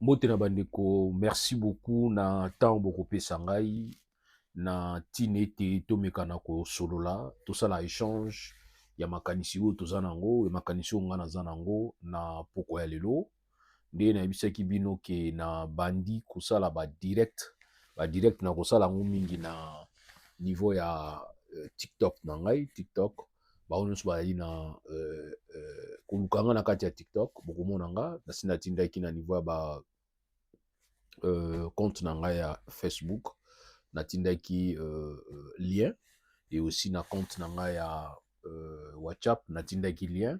Motena bandeko, merci beaucoup na temps beaucoup pesa ngai na tinete tomeka na ko solola tosala échange ya makanisi oyo toza nango ya makanisi oyo nga naza nango na poko ya lelo nde nayebisaki bino ke na bandi kosala ba direct na kosala yango mingi na niveau ya TikTok na ngai TikTok bao nyonso bazali na koluka nga na kati ya TikTok bokomona nga nasi natindaki na niveau ya ba compte na ngai ya Facebook natindaki lien et aussi na compte na ngai ya WhatsApp natindaki lien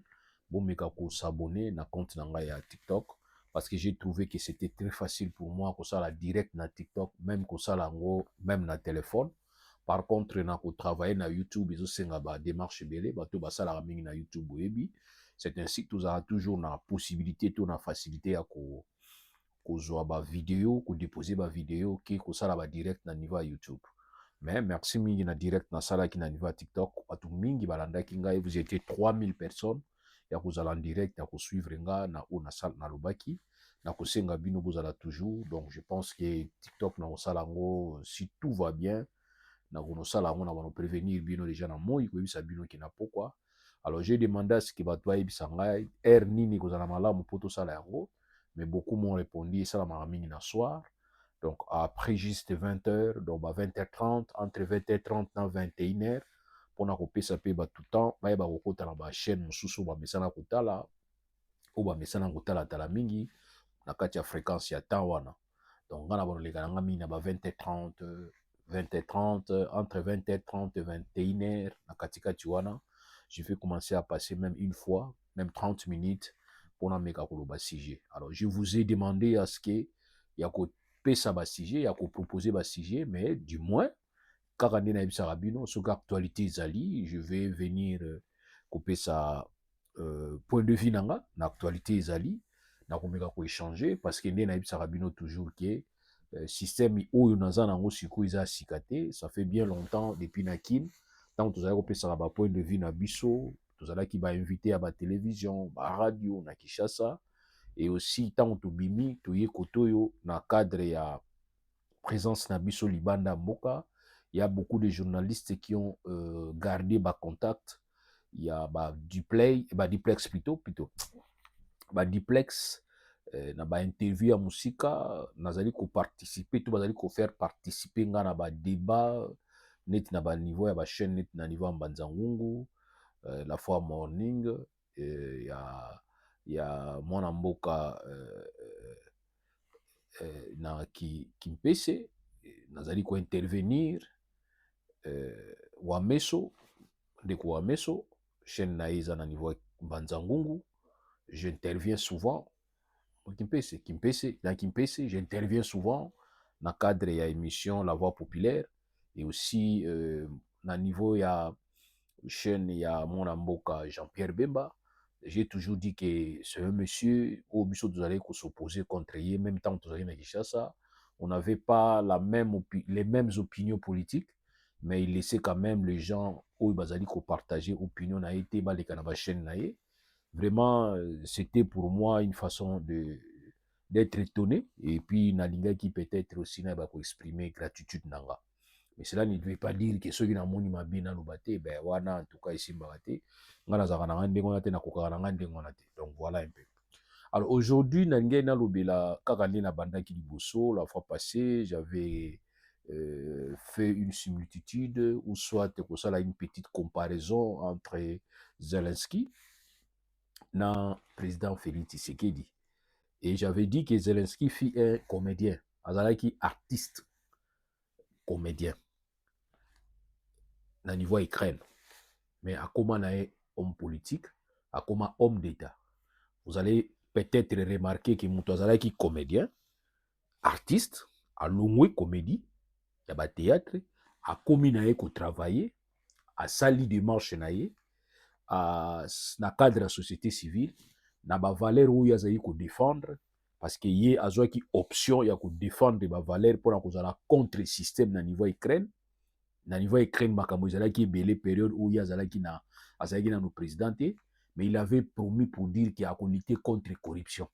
bomeka ko s'abonner na compte na ngai ya TikTok parce que j'ai trouvé que c'était très facile pour moi ko sala direct na TikTok même ko sala ngo même na téléphone. Par contre na ko travailler na YouTube izo senga ba démarche belé bato basala mingi na YouTube oyebi c'est ainsi que tu as toujours na possibilité to na facilité ya ko kozwa ba vidéo ko déposer ba vidéo ki ko sala ba direct na niveau ya YouTube. Mais merci mingi na direct na sala ki na niveau ya TikTok batu mingi balandaki ngai vous étiez 3000 personnes ya kozala en direct ya ko suivre nga na o na sala na lobaki na kosenga bino bozala toujours donc je pense que TikTok na kosala ngo si tout va bien na konosala ngo na bano prévenir bino déjà na moi ko yebisa bino ki na pourquoi alors j'ai demandé à ce que bato bayebisa ngai air nini kozala malamu po tosala yango mais beaucoup m'ont répondu ça la mingi na soir donc après juste 20h donc ba 20h30 entre 20h30 na 21h pona kopesa pe ba tout temps bayeba kokota na ba chaîne mosusu ba mesana kotala o ba mesana kotala tala mingi na kati ya fréquence ya temps wana donc nga na baloleka na nga mingi na ba 20h30 20h30 entre 20h30 et 21h na katikati wana je vais commencer à passer même une fois même 30 minutes pour meka koloba sujet. Alors je vous ai demandé à ce que ya ko pesa ba sujet ya ko proposer ba sujet mais du moins kaka nde na yebisaka bino soki actualité ezali je vais venir kopesa point de vue nanga na actualité ezali na komeka ko échanger parce que nde na yebisaka bino toujours que système oyo naza nango sikoyo eza sika te ça fait bien longtemps depuis na kine ntango tozalaki kopesaka ba point de vue na biso tozalaki bainvité ya batélévision baradio na Kinshasa et aussi ntango tobimi toye koto oyo na cadre ya présence na biso libanda mboka il y a beaucoup de journalistes qui ont gardé bas contact il y a bah duplex plutôt bah duplex na ba interview ya musika nazali ko participer to bazali ko faire participer nga na ba débat net na ba niveau ya ba chaîne net na niveau ya Mbanza Ngungu la fois morning ya mwana mboka na Kimpese nazali ko intervenir Wameso ndeko Wameso chaîne na eza na niveau Mbanza Ngungu j'interviens souvent dans Kimpese j'interviens souvent dans cadre ya émission La Voix populaire et aussi na niveau ya chaîne ya mwana mboka Jean-Pierre Bemba. J'ai toujours dit que c'est un monsieur au biso vous allez s'opposer contre lui même temps vous allez na Kinshasa on n'avait pas les mêmes opinions politiques mais il laissait quand même les gens où ils allaient partager opinion na été ba les canaba chaîne na ye. Vraiment c'était pour moi une façon de d'être étonné et puis nalinga qui peut-être aussi na ba ko exprimer gratitude nanga. Mais cela ne veut pas dire que ceux qui n'ont pas bien dans le ben wana en tout cas ici mbate ngana za kana ngande ngona te na koka na ngande ngona te donc voilà un peu. Alors aujourd'hui nangai na lobela kaka na banda ki liboso la fois passée j'avais fait une similitude ou soit que ça une petite comparaison entre Zelensky na président Félix Tshisekedi et j'avais dit que Zelensky fut un comédien azalaki artiste comédien na niveau Ukraine. Mais à comment homme politique, à comment homme d'État. Vous allez peut-être remarquer que Moutouazala qui est comédien, artiste, à l'ongwe comédie, il y a théâtre, à commis nae ko travailler, à sali de marche nae, à na cadre de la société civile, na ba valeur où yazayi ko défendre parce que yé azwa ki option ya ko défendre ba valeur pour na kozala contre système na niveau Ukraine. Na niveau Ukraine makambo ezalaki ebele période où azalaki na nos présidents mais il avait promis pour dire qu'il a lutter contre corruption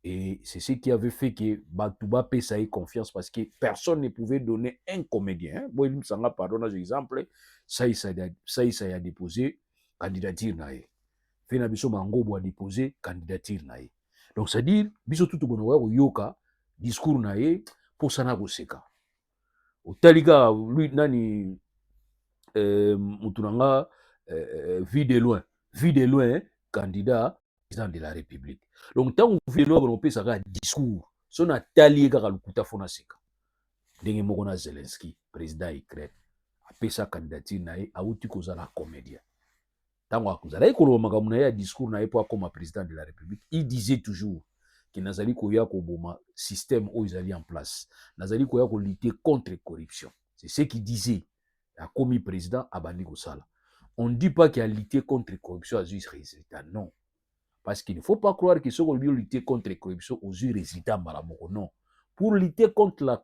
Et c'est ce qui avait fait que Batouba paie ça ait confiance parce que personne ne pouvait donner un comédien. Bon, il me semble, pardon, un exemple, ça a déposé candidature nae. Fena biso Mangobo a déposé candidature nae. Donc, c'est-à-dire, biso tout le monde yoka discours nae pour sana goseka. Au taliga, lui, nani, mutunanga, vu de loin, candidat président de la République. Donc, tant que vous voulez on ça un discours, son a tali kaka lukuta fona seka. Ndenge moko na Zelensky, président Ukraine, a sa candidature nae, a outi kozala comédien. Tant que vous allez koloba makambo na discours nae pour comme président de la République, il disait toujours que nazali koya ko boma système où ils allaient en place. Nazali koya ko lutter contre la corruption. C'est ce qu'il disait. A commis président Abandi Kosala. On ne dit pas qu'il a lutté contre la corruption à juste résultat. Non. Parce qu'il ne faut pas croire que ceux qui ont lutté contre la corruption aux yeux résultats malamoko. Non. Pour lutter contre la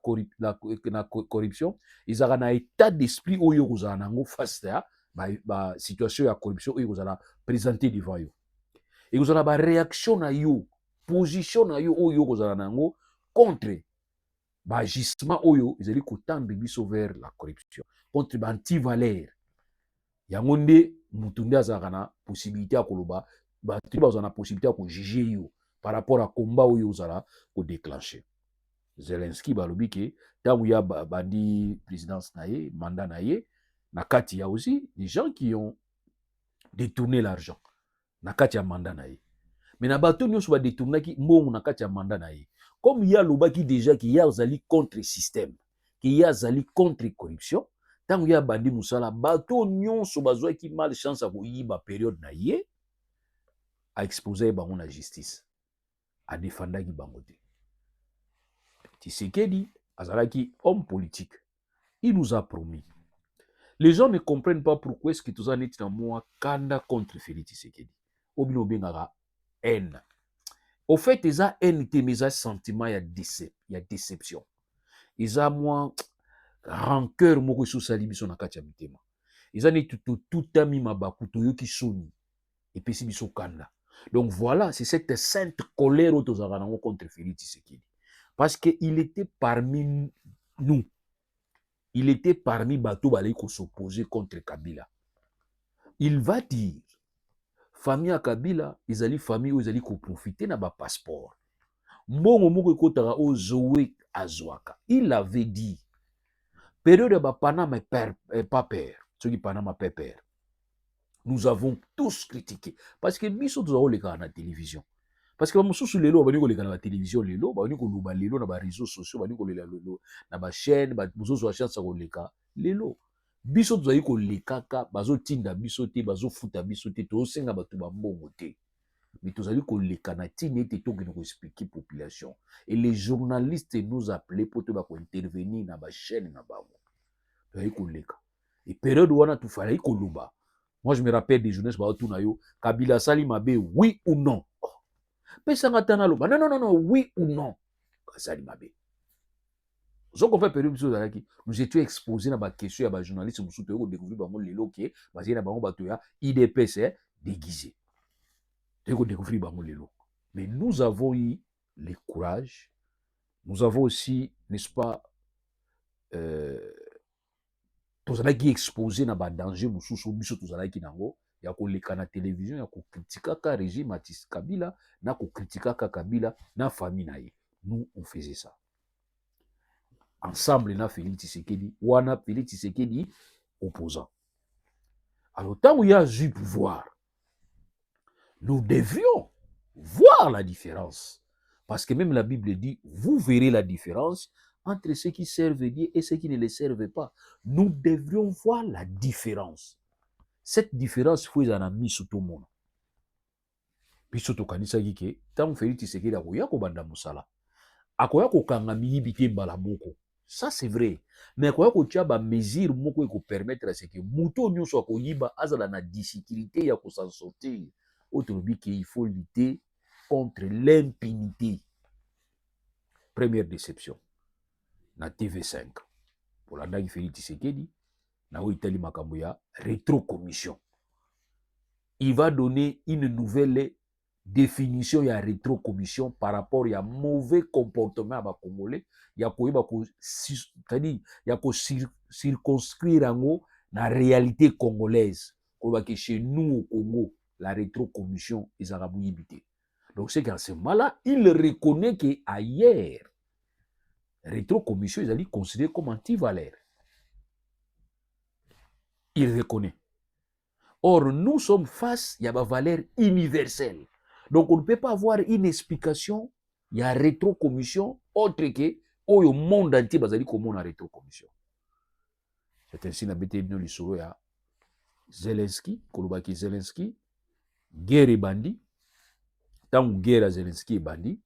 corruption, ils ont un état d'esprit où ils ont face à la situation de corruption où ils ont présenté devant eux. Et ils ont une réaction à eux, position à eux où ils ont contre l'agissement où ils ont tendre vers la corruption, contre l'anti-valeur. Yango nde mutu nde azalaka na possibilité ya koloba bato bazala na possibilité ya kojuge yo par rapport à combat oyo ozala kodéclenche. Zelensky balobi ke ntango ya bandi présidence na ye mandat na ye na kati ya aussi des gens qui ont détourné l'argent na kati ya mandat na ye. Mais na bato nyonso badétournaki mbongo na kati ya mandat na ye. Comme ya lobaki déjà ki ya azali contre système, ki ya azali contre corruption, tant que y a bandi musala bato nyonso bazwaki mal chance à koyiba période na ye a exposé bango na justice a défendaki bango te. Tshisekedi azalaki homme politique, il nous a promis. Les gens ne comprennent pas pourquoi est-ce que tous en est moi kanda contre Félix Tshisekedi obino bengaka haine. Au fait ils a haine te mais a sentiment ya déception, ils a moi rancœur moko sosali biso na kati ya mitema. Ezani tout ami mabakuto yoki soni et puis biso kanda. Donc voilà, c'est cette sainte colère autozara contre Félix Tshisekedi parce que il était parmi nous. Il était parmi bato balai ko s'opposer contre Kabila. Il va dire famille à Kabila, ils allaient famille où ils allaient ko profiter na ba passeport. Mbongo moko ekotaka o Zoé Azwaka. Il avait dit période de Panama pas père, ceux qui Panama père. Nous avons tous critiqué parce que nous sommes les gars à la télévision. Parce que nous sommes les lots, nous sommes la télévision, les lots, nous sommes les lots dans les réseaux sociaux, nous sommes les lots dans la chaîne, nous sommes sur la chaîne, les lots. Biso tozali ko lekaka bazo tinda biso te bazo futa biso te to senga batu ba mbongo te. Mais tozali ko lekana tine te to ko expliquer population et les journalistes nous appelaient pour te ba ko intervenir na ba chaîne na bango. Tozali ko leka. Et période wana tu fallait ko luba. Moi je me rappelle des journalistes ba tuna yo Kabila sali mabe oui ou non. Pesanga tana loba non oui ou non. Sali mabe. Nous étions exposés dans la question à journalistes qui ont découvert que les lots qui sont IDPS déguisés. Mais nous avons eu le courage, nous avons aussi, n'est-ce pas, tous les qui exposés dans le danger, nous sommes tous les qui n'ont il y a la télévision, il y a critiquer le régime Matis Kabila, il y a critiquer Kabila, la famille. Nous, on faisait ça. Ensemble, na Félix Tshisekedi, wana Félix Tshisekedi opposant. Alors, tant où il y a eu pouvoir, nous devions voir la différence. Parce que même la Bible dit, vous verrez la différence entre ceux qui servent Dieu et ceux qui ne les servent pas. Nous devrions voir la différence. Cette différence, il faut en a mis sur tout le monde. Puis surtout, quand il s'agit que, tant Félix Tshisekedi a koya ko banda musala, a koya ko kanga miyibite balamoko. Ça, c'est vrai. Mais quand on a des mesures qui permettent à ce que Mouton nous soit koyiba azala na difficulté ya ko s'en sortir. Autre dit qu'il faut lutter contre l'impunité. Première déception. Na TV5. Pour la dame Félix Tshisekedi, na Itali Makamboya, rétro-commission. Il va donner une nouvelle définition ya rétrocommission par rapport ya mauvais comportement ya Congolais, ya koyeba ko c'est-à-dire ya ko circonscrire yango na réalité congolaise. Koloba que chez nous au Congo, la rétrocommission ezaka buyibité. Donc c'est qu'à ce moment-là, il reconnaît que ailleurs rétrocommission est considérée comme anti-valeur. Il reconnaît. Or, nous sommes face à la valeur universelle. Donc, on ne peut pas avoir une explication, il y a rétrocommission, autre que, au monde entier, il y a une rétrocommission. C'est ainsi que nous avons dit Zelensky, Kolobaki Zelensky, guerre et bandit, tant que guerre Zelensky et bandit,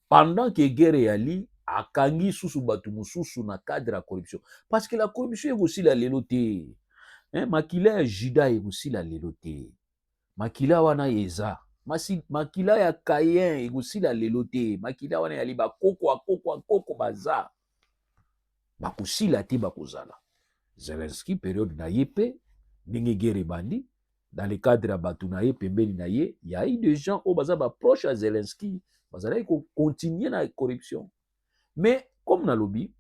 pendant que guerre est ali, a kangi sous batu mususu na cadre de la corruption. Parce que la corruption est aussi la léloté. Makila ya Juda est aussi la léloté. Makila wana eza. Makila ya Kayen est aussi la léloté. Makila wana yali ba koko baza. Bakusi la te bakozala. Zelensky, période na yepe, ndenge guerre bandi, dans le cadre ya batu na ye, pembeni na ye, il y a eu des gens au baza ba proche à Zelensky, bazala ko continuer na corruption. Mais, comme na lobby,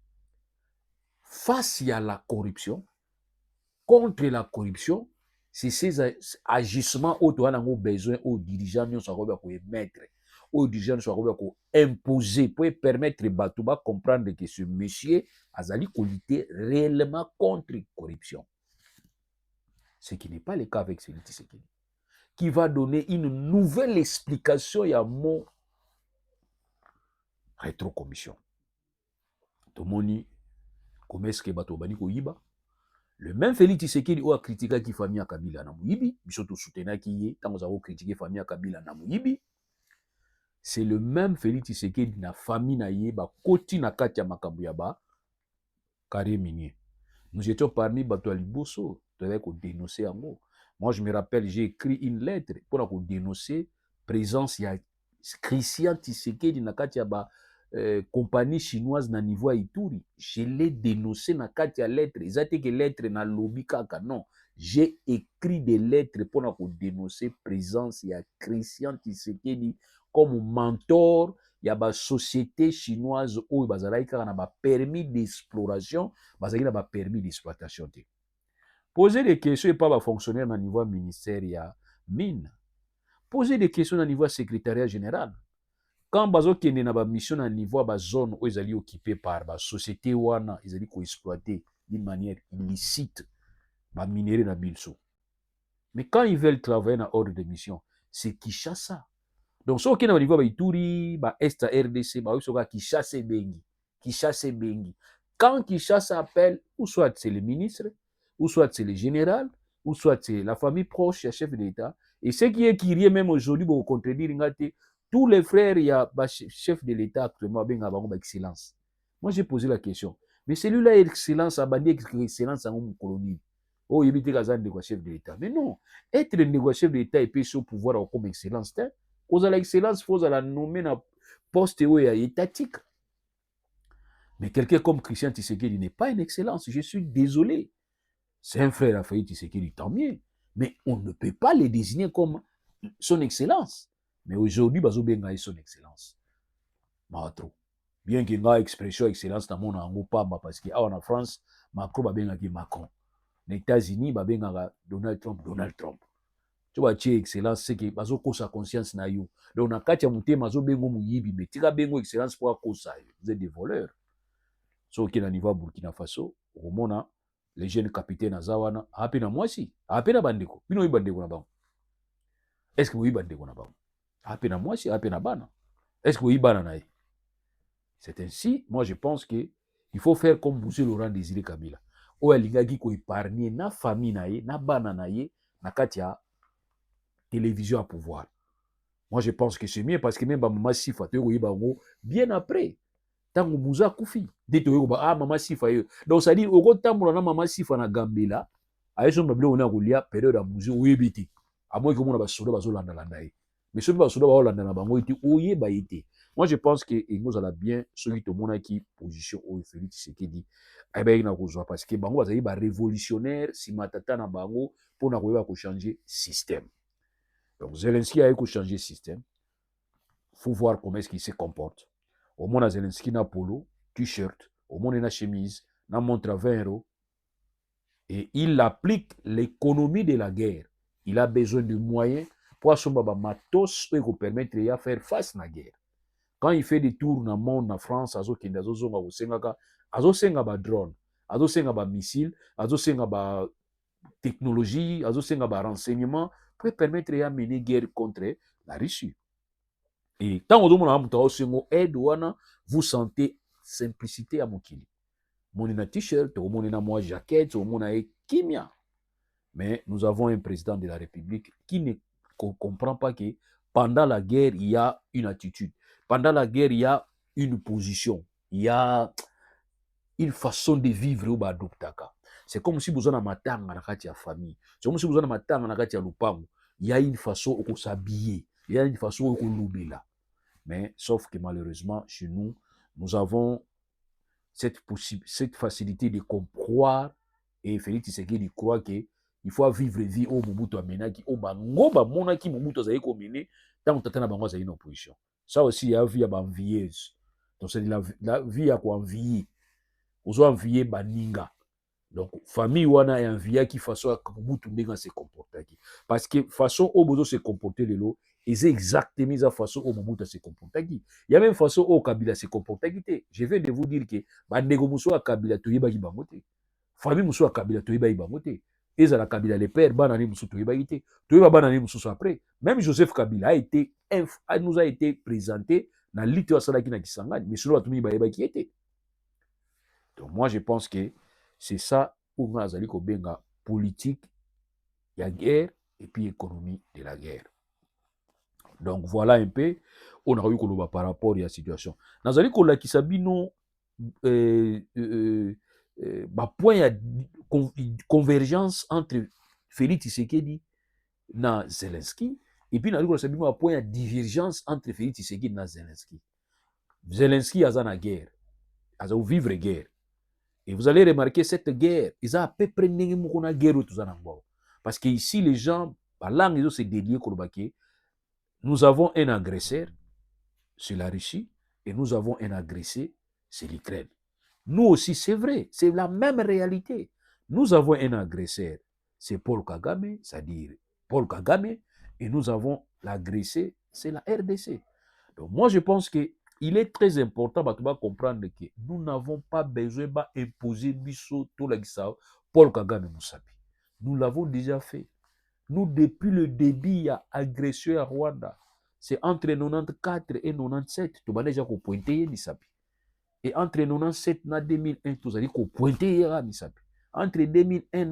face à la corruption, contre la corruption, c'est ces agissements où tu as besoin aux dirigeants pour mettre, aux dirigeants pour imposer, pour permettre à comprendre que ce monsieur a lutter réellement contre la corruption. Ce qui n'est pas le cas avec Félix Tshisekedi, qui va donner une nouvelle explication à mon rétrocommission. Tomoni, comment est-ce que bato bani ko yiba? Le même Félix Tshisekedi a critiqué qui famille Kabila na muyibi, biso to soutenir qui yé, tant que critiqué famille Kabila na muyibi. C'est le même Félix Tshisekedi na famille na yé ba koti na kati ya makambo ya ba carré minier. Nous étions parmi bato liboso, devait ko dénoncer yango. Moi je me rappelle, j'ai écrit une lettre pour ko dénoncer présence ya Christian Tshisekedi na kati ya ba compagnie chinoise na niveau Ituri. Je l'ai dénoncé na kati ya lettre. Ils ont que lettre na lobby kaka. Non. J'ai écrit des lettres pour dénoncer présence ya Christian Tshisekedi comme mentor ya ba société chinoise où bazalaki kaka na ba permis d'exploration, bazalaki na ba permis d'exploitation. Poser des questions et pas ba fonctionnaire na niveau ministère ya mine. Poser des questions na niveau secrétariat général. Quand bazo kende na ba mission na niveau ba zone où ils allaient occupés par ba société wana, ils allaient exploiter d'une manière illicite ba minerai na bilso. Mais quand ils veulent travailler dans ordre de mission, c'est Kinshasa. Donc so kende na niveau ba Ituri, ba Est RDC, ba soka Kinshasa bengi. Kinshasa bengi. Quand Kinshasa appelle, ou soit c'est le ministre, ou soit c'est le général, ou soit c'est la famille proche du chef d'État, et ce qui est qui même aujourd'hui pour contredire ngate tous les frères, il y a chef de l'État actuellement, excellence. Moi, j'ai posé la question. Mais celui-là, excellence, a bandé excellence en colonie. Oh, il était le chef de l'État. Mais non, être le chef de l'État et puis au pouvoir comme excellence, cause à l'excellence, il faut la nommer dans poste étatique. Mais quelqu'un comme Christian Tshisekedi n'est pas une excellence. Je suis désolé. C'est un frère Raphaël Tshisekedi, tant mieux. Mais on ne peut pas le désigner comme son excellence. Mais aujourd'hui, bazo benga son excellence. Maatro. Bien que nga expression excellence na mona ngo pamba parce que en France, Macron ba benga ki Macron. Les États-Unis ba benga Donald Trump. Tu vois tie excellence c'est que bazo kosa conscience na yo. Donc na kati ya mutema bazo bengo muyibi mais tika bengo excellence pour kosa. Vous êtes des voleurs. So ki na niveau Burkina Faso, au mona les jeunes capitaines azawana, hapi na mwasi, hapi na bandeko. Bino yi bandeko na bango. Est-ce que vous yi bandeko na bango? Hapi na mwasi, hapi na bana. Est-ce que vous y bananaï? C'est ainsi, moi je pense qu'il faut faire comme M. Laurent Désiré Kabila. Ou il ko épargner na famille naïe, na bananaïe, na katia télévision à pouvoir. Moi je pense que c'est mieux parce que même maman Sifa, bien après, tant que Mouza Koufi, dit ah maman Sifa. Donc ça dit, au gros temps, on a maman Sifa na Gambela, à ce moment on a roulia période à Mouza ou éviter. À moins que mon abasoda bazolanda landaï. Mais ceux qui sont là, moi, je pense que nous allons bien celui tout le monde qui position au Félix Tshisekedi. Eh bien, il a parce que bango bazali ba révolutionnaire si matata na bango pour na changer système. Donc Zelensky a changer système. faut voir comment est-ce qu'il se comporte. Au moins, Zelensky na polo, t-shirt, au moins, na chemise, na montre à 20 euros. Et il applique l'économie de la guerre. Il a besoin de moyens pour assumer matos qui permettre de faire face à la guerre. Quand il fait des tours dans le monde, en France, azo ba drone, azo ba missile, azo ba technologie, azo ba renseignement pour permettre de mener guerre contre la Russie. Et tant que aide vous sentez simplicité à Mokili. Mon na t-shirt, mon na moi jaquette, mon na kimia. Mais nous avons un président de la République qui ne comprend pas que pendant la guerre, il y a une attitude. Pendant la guerre, il y a une position. Il y a une façon de vivre au Badoptaka. C'est comme si vous avez un matin dans la famille. C'est comme si vous avez un matin dans la lupango. Il y a une façon de s'habiller. Il y a une façon de louber là. Mais sauf que malheureusement, chez nous, nous avons cette facilité de croire. Et Félix Tshisekedi croit que il faut vivre vie au Mobutu amenaki au bangoba monaki Mobutu zaï komene tant que tata bango zaï en opposition. Ça aussi, il y a vie à envieuse. Donc c'est la vie à quoi envier. Aux envier baninga. Donc famille wana est enviée qui façon à Mobutu ndenga se comporter. Parce que façon au Mobutu se comporter le lot, et c'est exactement la façon au Mobutu se comporter. Il y a même façon au Kabila se comporter. Je vais de vous dire que bandego muso a Kabila toyeba ki bangote. Famille muso a Kabila toyeba ki bangote. Et ça la Kabila les pères banani muso toyeba ki toyeba banani muso après. Même Joseph Kabila nous a été présenté dans l'ité salaki na Kisangani, mais selon atumi bayeba qui était. Donc moi je pense que c'est ça pour nous azali ko benga politique la guerre et puis économie de la guerre. Donc voilà un peu on a eu koloba par rapport à la situation. Nazali ko la kisabino point ya convergence entre Félix Tshisekedi na Zelensky et puis nazali ko sabino point ya divergence entre Félix Tshisekedi na Zelensky. Zelensky a na guerre, a vivre guerre. Et vous allez remarquer cette guerre, ils ont à peu près une guerre. Parce que ici, les gens, par langue, ils ont se déliés. Nous avons un agresseur, c'est la Russie, et nous avons un agressé, c'est l'Ukraine. Nous aussi, c'est vrai, c'est la même réalité. Nous avons un agresseur, c'est Paul Kagame, c'est-à-dire Paul Kagame, et nous avons l'agressé, c'est la RDC. Donc moi, je pense que il est très important de comprendre que nous n'avons pas besoin d'imposer biso tout Paul Kagame Moussabi. Nous l'avons déjà fait. Nous, depuis le début, il y a agression à Rwanda. C'est entre 94 et 97. Tu vas déjà pointer Misabi. Et entre 97 et 2001, tu as pointer Misabi. Entre 2001 et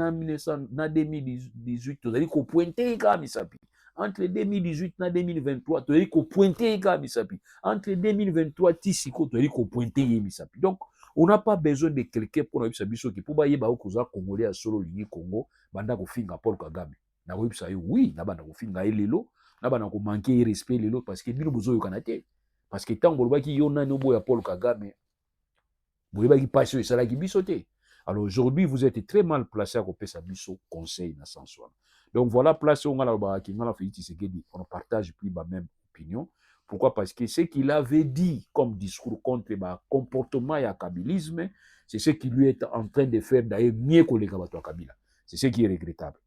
2018, tu as pointer Misabi. Entre 2018 et 2023, tu as pointer Misabi. Entre 2023 et 2026, tu as pointer Misabi. Donc, on n'a pas besoin de quelqu'un pour nous dire que pour bailler baokoza Congolais à solo ligne Congo, banda ko finga Paul Kagame. Na websa oui, na banda ko finga elelo, na banda ko manquer respect lelo parce que bino bozo yokanate. Parce que tant bolobaki yona no boya Paul Kagame, bolobaki passion et salaki bisoté. Alors aujourd'hui, vous êtes très mal placé à couper sa biso conseil na sans soi. Donc voilà, place on a la qui ngala Félix Tshisekedi, on partage plus la même opinion. Pourquoi? Parce que ce qu'il avait dit comme discours contre le comportement et le kabylisme, c'est ce qu'il lui est en train de faire d'ailleurs mieux que les Kabato Kabila. C'est ce qui est regrettable.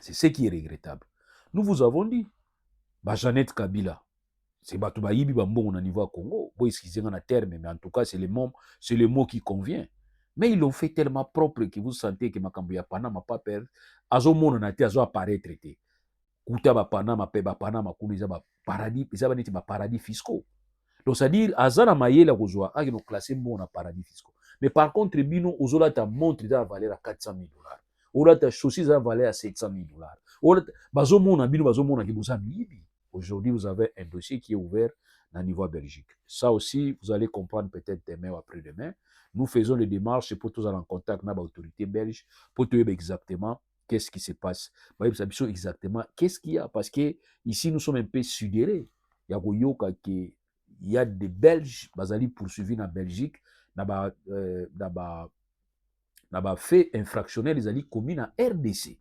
C'est ce qui est regrettable. Nous vous avons dit, Jeannette Kabila, c'est Batouba Yibi Bambon au niveau à Congo. Bon, excusez-moi le terme, mais en tout cas, c'est le mot qui convient. Mais ils l'ont fait tellement propre que vous sentez que Makambuya Panama pas perdre. Azo mon na te azo apparaître traité. Kuta ba Panama pe ba Panama kuniza ba paradis, ils avaient ba paradis fiscaux. Donc c'est-à-dire azana mayela kozwa a no classé bon na paradis fiscaux. Mais par contre bino ozola ta montre da valeur à 400 000 dollars. Ola ta chaussures à valeur à 700 000 dollars. Ola bazo mona bino bazo mona ki boza libi. Aujourd'hui, vous avez un dossier qui est ouvert au niveau de Belgique. Ça aussi, vous allez comprendre peut-être demain ou après-demain. Nous faisons les démarches pour tous aller en contact avec l'autorité belge pour te dire exactement qu'est-ce qui se passe. Exactement qu'est-ce qu'il y a. Parce que ici, nous sommes un peu sidérés. Il y a des Belges qui sont poursuivis en Belgique. Ils ont fait infractionnel, ils ont commis en RDC.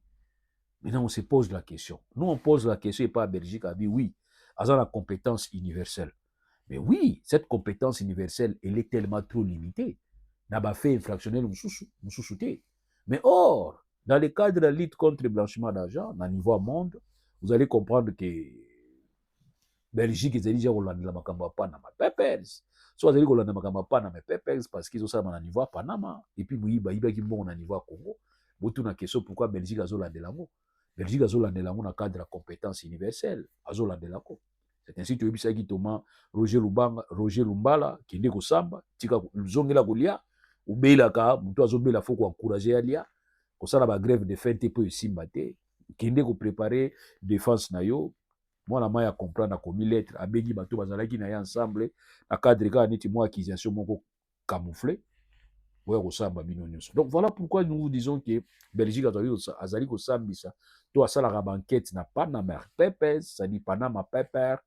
Maintenant, on se pose la question. Nous, on pose la question et pas à Belgique, a dit oui. aza na compétence universelle. Mais oui, cette compétence universelle, elle est tellement trop limitée. N'a pas fait infractionnel mususu te. Mais or, dans le cadre de la lutte contre le blanchiment d'argent, à niveau monde, vous allez comprendre que Belgique ezali déjà kolandela makambo ya Panama Papers. So azali kolanda makambo ya Panama Papers parce qu'ils osala na niveau ya Panama et puis moyiba yibaki mbongo na niveau ya Congo. Botu na question pourquoi Belgique azolandela yango. Belgique azolandela yango na cadre ya compétence universelle. Azolandela yango. C'est ainsi que yebisaki Thomas Roger Lumbala kende kosamba tika zongela kolia ubelaka mutu azobela faut ko encourager alia kosala ba grève de faim te po esimba te kende ko préparer défense na yo. Moi, la main à comprendre, à commis lettre, à béni, bateau, bazalaki na ensemble, à cadre, quand on moi accusation, mon camouflé, ouais, ressemble à Binonius. Donc voilà pourquoi nous vous disons que Belgique a Azali ko sambisa, toi, ça la banquette n'a pas Panama Papers, ça dit Panama Papers,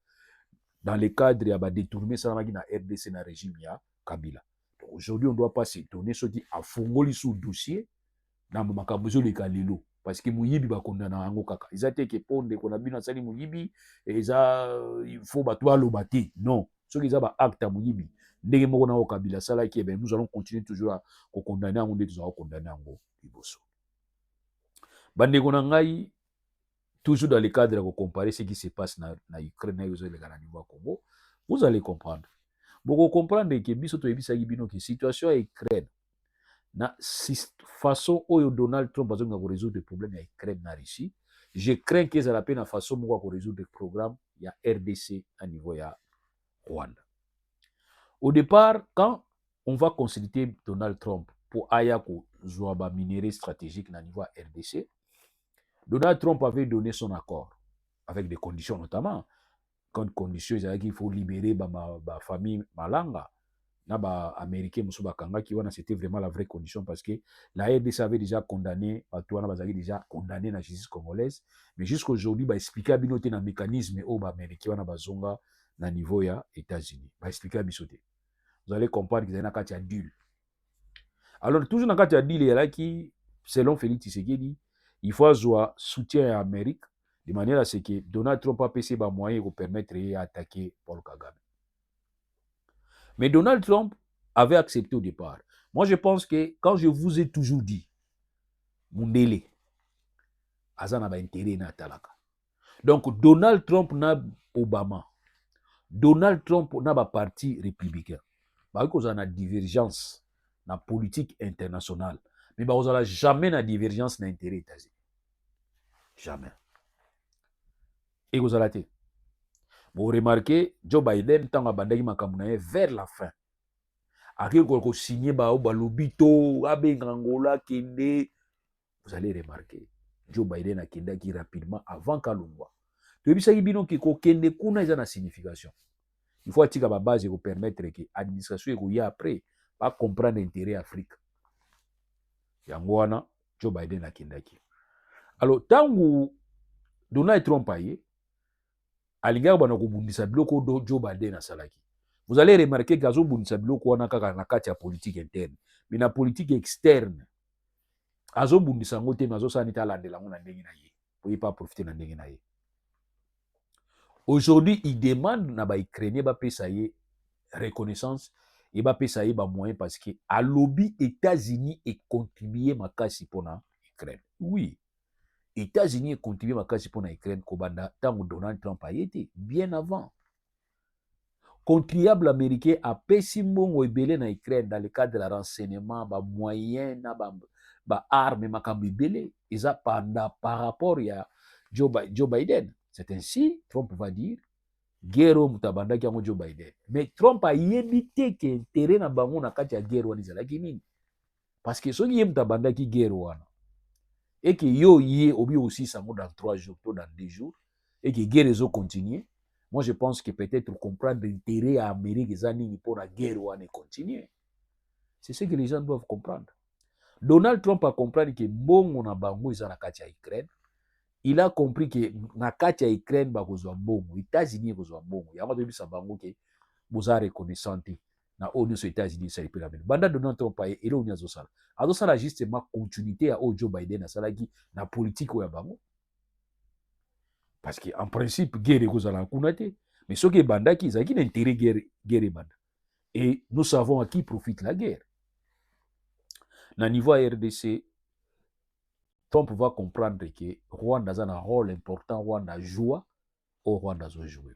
dans le cadre, il y a détourné ça na RDC, na régime, ya Kabila. Donc aujourd'hui, on ne doit pas s'étonner, ce qui a fongoli sous dossier, dans le makabuzo de Kalilo. Parce que muyibi bakondana yango kaka eza te ke ponde kona bino asali muyibi eza il faut batwa lobati non ce qui ba acte muyibi ndenge moko na Kabila sala ki ben nous allons continuer toujours à condamner yango ndeko za condamner yango liboso bande kona ngai toujours dans le cadre de comparer ce qui se passe na Ukraine et au niveau Congo vous allez comprendre beaucoup comprendre que biso to ebisa bino que situation à Ukraine na façon oyo Donald Trump azonga ko résoudre des problèmes ya Ukraine na Russie, je crains que ça la peine façon moko ko résoudre des programmes ya RDC à niveau ya Rwanda. Au départ, quand on va consulter Donald Trump pour ayako zoaba minerai stratégique na niveau ya RDC, Donald Trump avait donné son accord avec des conditions notamment quand conditions il faut libérer ba famille malanga. Naba américain musu bakanga qui wana c'était vraiment la vraie condition parce que la RDC avait déjà condamné Batouana bazaki déjà condamné la justice congolaise mais jusqu'aujourd'hui ba expliquer binoté na mécanisme au ba américain wana bazonga na niveau ya États-Unis ba expliquer bisoté vous allez comprendre que na kati ya deal alors toujours na kati ya deal ya qui selon Félix Tshisekedi il faut avoir soutien à Amérique de manière à ce que Donald Trump a passé ba moyen pour permettre d'attaquer Paul Kagame. Mais Donald Trump avait accepté au départ. Moi, je pense que quand je vous ai toujours dit, Mundele, Azana ba intérêt na talaka. Donc, Donald Trump n'a Obama. Donald Trump n'a pas parti républicain. Parce qu'on a une divergence dans la politique internationale. Mais on n'a jamais une divergence dans l'intérêt États-Unis. Jamais. Et vous avez vous remarquez, Joe Biden, tant abandaki makamuna vers la fin. Akil ko signé ba lobito, Angola, Kende. Vous allez remarquer, Joe Biden a kendaki rapidement avant Kalumba. Tu as vu bino ki ko kende kuna eza na signification. Il faut atika ba base pour permettre que l'administration eko après pas comprendre l'intérêt Afrique. Yango wana Joe Biden a kendaki. Alors tangu Donald Trump aye alinga bana ko bundisa biloko do Joe Biden asalaki. Vous allez remarquer que bundisa biloko wana kaka na kati ya politique interne, mais na politique externe azobundisa ngo te mais azosanita alandela ngo na ndenge na ye pour pas profiter na ndenge na ye. Aujourd'hui, il demande na ba Ukrainien ba pesa ye reconnaissance et ba pesa ye ba moyen parce que à lobby États-Unis et contribuer makasi pona Ukraine. Oui. États-Unis et contribuer makasi pona Ukraine kobanda tango Donald Trump a été bien avant. Contribuable américain a pesi mbongo ebele na Ukraine dans le cadre de la renseignement ba moyen na ba armes makambo ebele eza panda par rapport ya Joe Biden. C'est ainsi Trump va dire guerre mutabandaki yango Joe Biden. Mais Trump a évité que intérêt na bango na kati ya guerre wana ezalaki nini? Parce que soki ye mutabandaki guerre wana et que yo yé obi aussi sango dans 3 jours ou dans 2 jours et que guerre ezo continuer. Moi, je pense que peut-être comprendre l'intérêt à l'Amérique pour la guerre ou à continuer. C'est ce que les gens doivent comprendre. Donald Trump a compris que bon na bango ils na kati ya Ukraine. Il a compris que na kati ya Ukraine ba kozwa bongo, États-Unis kozwa bongo. Ya mato bisa bango ke boza reconnaissante na ONU aux États-Unis ça ipela ben. Banda Donald Trump a elo nya zosala. Azosala justement continuité à Joe Biden na salaki na politique ya bango. Parce qu'en principe, guerre ekozala kuna te. Mais ce qui est bandaki, ils ont un intérêt guerre banda. Et nous savons à qui profite la guerre. Na niveau RDC, Trump va comprendre que Rwanda a un rôle important, Rwanda joue au Rwanda a joué.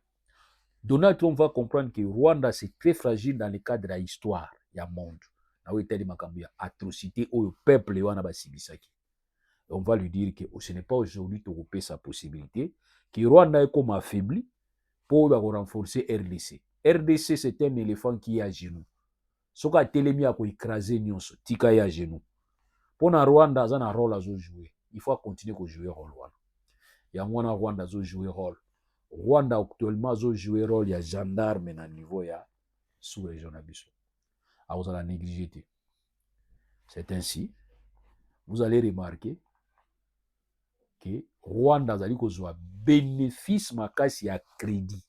Donald Trump va comprendre que Rwanda c'est très fragile dans le cadre de l'histoire du monde. Na wetali makambo ya atrocité au peuple wana basibisaki. On va lui dire que ce n'est pas aujourd'hui de sa possibilité que Rwanda est comme affaibli pour renforcer RDC. RDC c'est un éléphant qui est à genoux. Ce qui a télémi à écraser nyonso, tika est à genoux. Pour na Rwanda, ça a un rôle à jouer. Il faut continuer à jouer rôle. Il y a un Rwanda à jouer rôle. Rwanda actuellement a joué rôle, il y a gendarme à niveau ya sous-région Abisso. Ah, vous allez négliger. C'est ainsi, vous allez remarquer que Rwanda a un bénéfice makasi à crédit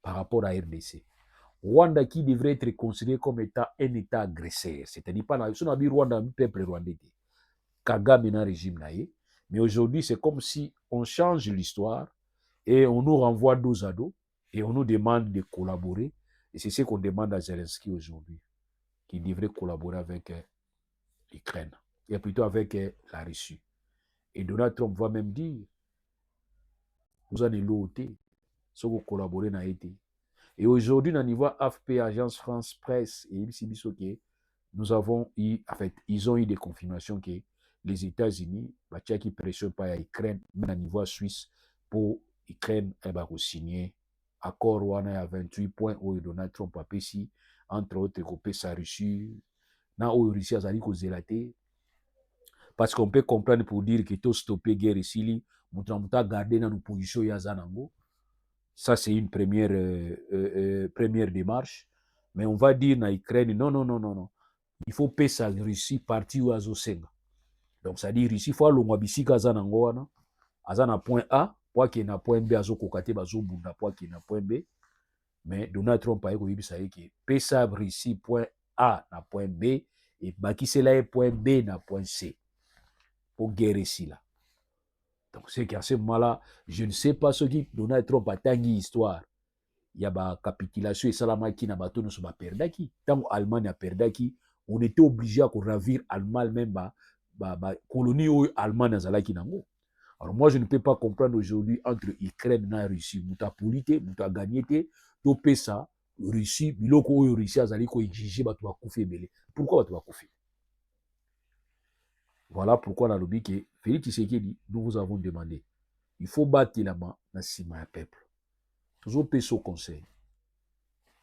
par rapport à RDC. Rwanda qui devrait être considéré comme état, un état agresseur. C'est-à-dire pas si on a dit Rwanda, un peuple rwandais. Kagame na régime naïe. Mais aujourd'hui, c'est comme si on change l'histoire et on nous renvoie dos à dos et on nous demande de collaborer. Et c'est ce qu'on demande à Zelensky aujourd'hui, qui devrait collaborer avec l'Ukraine et plutôt avec la Russie. Et Donald Trump va même dire, vous allez l'ôter, si vous collaborez dans été. Et aujourd'hui, dans le niveau AFP, Agence France Presse et IBC, nous avons eu, en fait, ils ont eu des confirmations que les États-Unis, qui pressionnent pas l'Ukraine, même à niveau suisse, pour l'Ukraine, signer accord à 28 points où Donald Trump a payé, entre autres, sa Russie, na où Russie a zélaté. Parce qu'on peut comprendre pour dire que tout stopper guerre ici, nous avons gardé dans nos positions yazanango. Ça, c'est une première démarche. Mais on va dire dans l'Ukraine, non. Il faut payer sa Russie partie où Azosenga. Donc, ça dit Russie, il faut aller à Zanangoana. Azana point A, pour qu'il y ait un point B, Azo Kokate, Bazo Bunda, pour qu'il y ait un point B. Mais Donald Trump a dit que payer sa Russie point A, na point B, et Baki c'est là, point B, na point C. Pour guerre ici là. Donc, c'est qu'à ce moment-là, je ne sais pas ce qui Donald Trump a tangi histoire. Il y a une capitulation et Salamaki na bateau nous sommes perdaki. Tant qu'Allemagne a perdaki, on était obligé à ravir Allemagne même colonie où Allemagne a nango. Alors moi je ne peux pas comprendre aujourd'hui entre Ukraine et Russie, muta polité, muta gagné to pesa Russie, biloko où Russie a zali ko exiger batu ba koufi belé. Pourquoi batu ba koufi? Voilà pourquoi dans le lobby que Félix Tshisekedi nous vous avons demandé. Il faut battre la main dans le peuple. Toujours payer au conseil.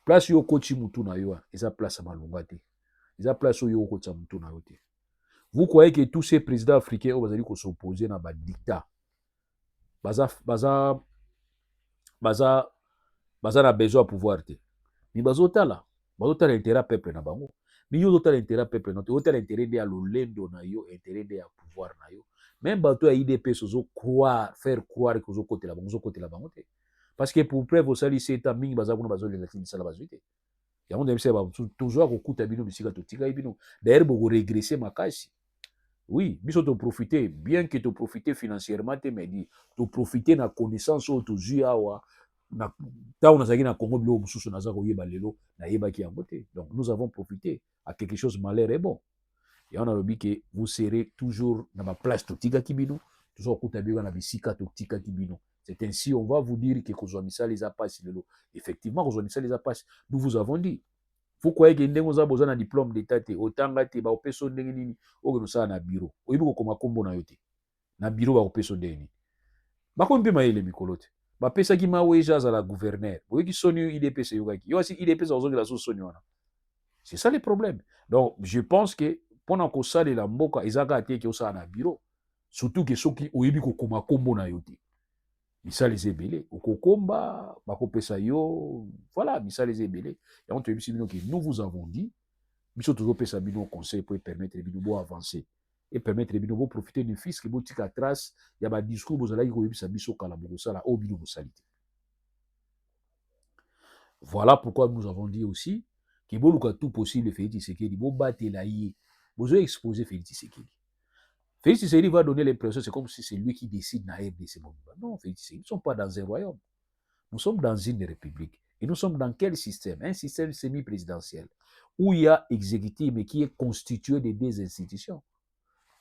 Place yo coach mutu na yo, eza place à malunga te. Eza place yo coach mutu na yo te. Vous croyez que tous ces présidents africains ont besoin de s'opposer à un dictat? Baza na besoin de pouvoir te. Mais bazota l'intérêt peuple na bango. Mais yo zota l'intérêt peuple na te. Zota l'intérêt de l'olendo na yo, intérêt de pouvoir na yo. Même bato ya IDP sozo croire, faire croire que zo côté la bango te. Parce que pour preuve osali c'est ta mingi baza kuna bazo lelatini sala bazuite. Yango ndemse ba toujours kokuta bino bisika to tika bino. D'ailleurs boko régresser makasi. Oui, biso to profiter bien que to profiter financièrement te mais dit to profiter na connaissance au to awa na ta on a na Congo bilo mususu naza ko yeba lelo na yeba ki yango te. Donc nous avons profité à quelque chose malheur est bon. Et on a le que vous serez toujours dans ma place to tika kibino, toujours kuta bino na bisika to tika kibino. C'est ainsi on va vous dire que kozomisa les apasi lelo. Effectivement kozomisa les apasi. Nous vous avons dit vous croyez que ndenge oza besoin na diplôme d'état te otanga te ba opeso ndenge nini oke nosala na bureau oyebi kokoma kombo na yo te na bureau ba opeso ndenge nini bakomi mpe mayele mikolo te bapesaki maweja azala gouverneur oyoki soni idps eyokaki yo asi idps ozongela so soni wana c'est ça le problème. Donc je pense que mpona kosalela mboka eza kaka te ke osala na bureau surtout ke soki oyebi kokoma kombo na yo te misala eza ebele okokomba bakopesa yo voilà misala eza ebele yango toyebisi bino ke nous vous avons dit biso tozopesa bino conseil pour permettre bino bo avancer et permettre bino bo profiter du fisc botika trace ya badiscours bozalaki koyebisa biso kala bokosala oyo bino bosali te. Voilà pourquoi nous avons dit aussi ke boluka tout possible Félix Tshisekedi bobatela ye bozo exposer Félix Tshisekedi Félix Tshisekedi va donner l'impression, c'est comme si c'est lui qui décide dans RDC. Non, Félix Tshisekedi, nous ne sommes pas dans un royaume. Nous sommes dans une république. Et nous sommes dans quel système? Un système semi-présidentiel, où il y a exécutif, mais qui est constitué de deux institutions.